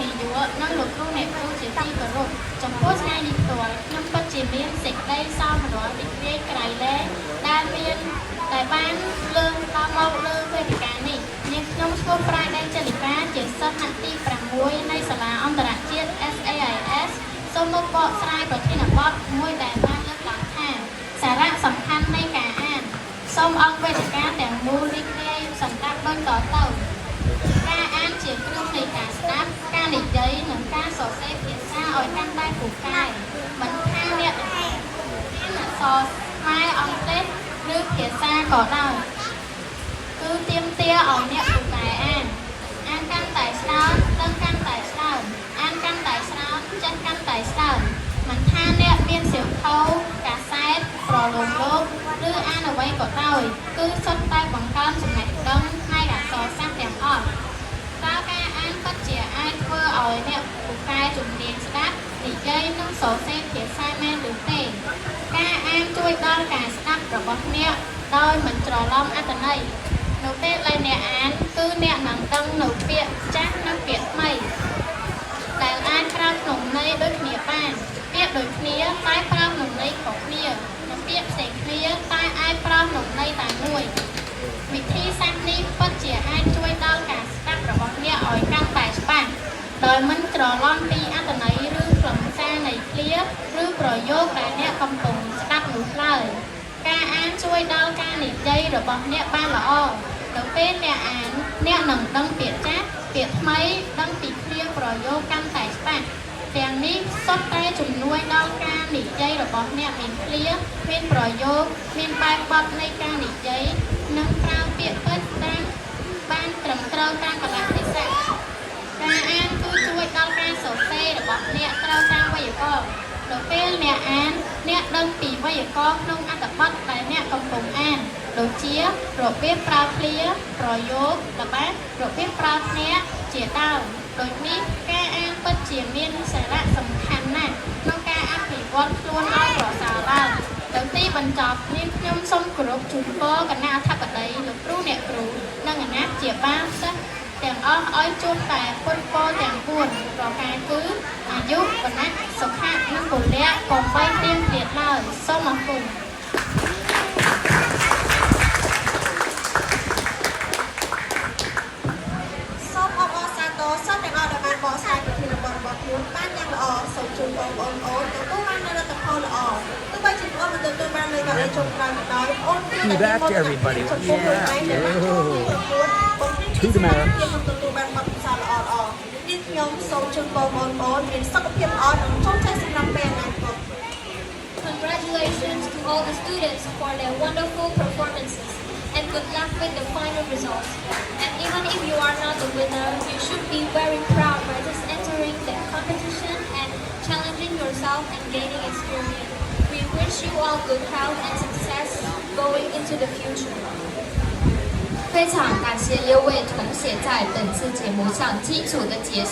នាយកនិងលោកគ្រូអ្នកគ្រូជាទីគោរពចំពោះថ្ងៃនេះផ្ទាល់ខ្ញុំពិតជាមានសេចក្តីសោមនស្សរីករាយក្រៃលែងដែលបានលើកឡើងមកលើវេទិកានេះនាងខ្ញុំឈ្មោះប្រាយដែនចលីកាជាសិស្សថ្នាក់ទី6នៃសាលាអន្តរជាតិ SAIS សូមមកបកស្រាយប្រធានបទមួយដែលបានលើកឡើងថាសារៈសំខាន់នៃការអានសូមអង្គវេទិកាទាំងមូលរីករាយសន្តាប់ដូចតទៅការអានជាគ្រឿងនៃការស្ដាប់ការនិយាយនិងការសរសេរភាសាឲ្យកាន់តែពូកែមិនថាអ្នកអានអក្សរខ្មែរអង់គ្លេសឬភាសាក៏ដោយគឺទាមទារឲ្យអ្នកពូកែអានកាន់តែច្រើនដឹងកាន់តែច្រើនអានកាន់តែច្រើនចេះកាន់តែច្រើនមិនថាអ្នកមានសៀវភៅកាសែតប្រឡងលោកឬអានអ្វីក៏ដោយគឺសុទ្ធតែបង្កើនចំណេះដឹងផ្នែកអក្សរសាស្ត្រទាំងអស់តើការអានពិតជាអាចធ្វើឲ្យអ្នកពូកែជំនាញស្ដាប់និយាយនិងសរសេរភាសាមែនឬទេការអានជួយដល់ការស្ដាប់របស់អ្នកដោយមិនច្រឡំអត្ថន័យនៅពេលដែលអ្នកអានគឺអ្នកនឹងដឹងនៅពាក្យចាស់និងពាក្យថ្មីដែលអាចប្រើក្នុងន័យដូចគ្នាបានពាក្យដូចគ្នាតែប្រើក្នុងន័យខុសគ្នានិងពាក្យផ្សេងគ្នាតែអាចប្រើក្នុងន័យតែមួយវិធីសាស្ត្រនេះពិតជាអាចជួយដល់ការស្ដាប់របស់អ្នកឲ្យកាន់តែច្បាស់ដោយមិនច្រឡំពីអត្ថន័យឬខ្លឹមសារនៃឃ្លាឬប្រយោគដែលអ្នកកំពុងស្ដាប់នោះឡើយការអានជួយដល់ការនិយាយរបស់អ្នកបានល្អនៅពេលអ្នកអានអ្នកនឹងដឹងពាក្យចាស់ពាក្យថ្មីដឹងពីឃ្លាប្រយោគកាន់តែច្បាស់ទាំងនេះសុទ្ធតែជំនួយដល់ការនិយាយរបស់អ្នកមានឃ្លាមានប្រយោគមានបែបបទនៃការនិយាយនិងប្រើពាក្យពេចន៍តាមបានត្រឹមត្រូវតាមកលៈទេសៈការអានគឺជួយដល់ការសរសេររបស់អ្នកត្រូវតាមវេយ្យាករណ៍នៅពេលអ្នកអានអ្នកដឹងពីវេយ្យាករណ៍ក្នុងអត្ថបទដែលអ្នកកំពុងអានដូចជារបៀបប្រើឃ្លាប្រយោគល្បះរបៀបប្រើភ្នាក់ជាដើមដូចនេះការអានពិតជាមានសារៈសំខាន់ណាស់ក្នុងការអភិវឌ្ឍខ្លួនឲ្យប្រសើរឡើងទៅទីបញ្ចប់នេះខ្ញុំសូមគោរពជូនពរគណៈអធិបតីលោកគ្រូអ្នកគ្រូនិងអាណាព្យាបាលសិស្សទាំងអស់ឲ្យជួបតែពុទ្ធពរទាំង4ប្រការគឺអាយុវណ្ណៈសុខៈនិងពលៈកុំបីទៀងទៀតឡើយសូមអរគុណសូមអបអរសាទរសិស្សទាំងអស់ដែលបានបកស្រាយប្រធានបទរបស់ខ្លួនបានយ៉ាងល្អសូមជូនបងប្អូនទទួលបាននូវលទ្ធផលល្អទោះបីជាបងមិនទទួលបាននៅការចុងក្រោយក៏ដោយអូនគឺតែមាន To the matter ទទួលបានបទពិសោធន៍ល្អនេះខ្ញុំសូមជូនបងប្អូនមានសុខភាពល្អនិងជោគជ័យសម្រាប់ពេលអនាគត Congratulations to all the students for their wonderful performances and good luck with the final results. And even if you are not the winner, you should be very proud by just entering the competition and challenging yourself and gaining experience. We wish you all good health and success going into the future. 非常感谢6位同学在本次节目上基础的解说。